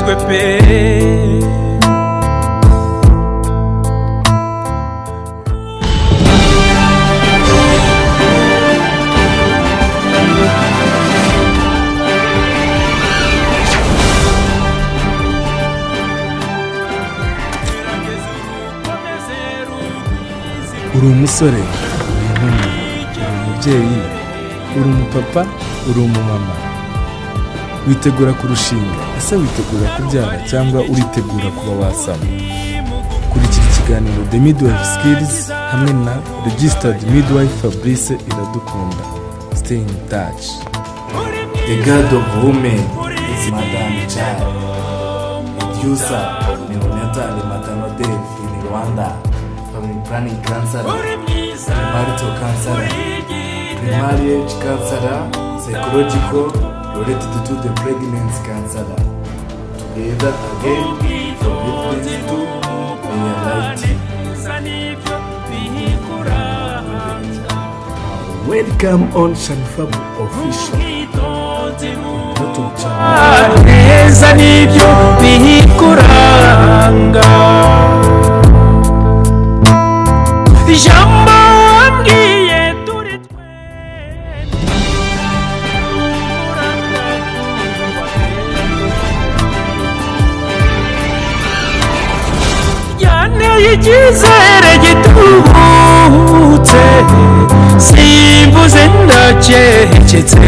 uratsinzwe pe. uri umusore, uri inkumi, uri umubyeyi, uri umupapa, uri umumama. Witegura kurushinga, ese witegura kubyara cyangwa uritegura kuba wasama? Kurikira ikiganiro The Midwife Skills hamwe na Registered Midwife Fabrice Iradukunda. Stay in touch. The God of Women is Madam Child, producer of neonatal maternal death in Rwanda, family planning counselor, marital counselor, pre-marriage counselor, psychological related to the pregnancy counselor. Together again from evidence to reality. Welcome on Shanifabu Official. Neza nibyo bikuranga. Ijambo wambwiye turi yanteye icyizere gitubutse, simvuze ndacecetse.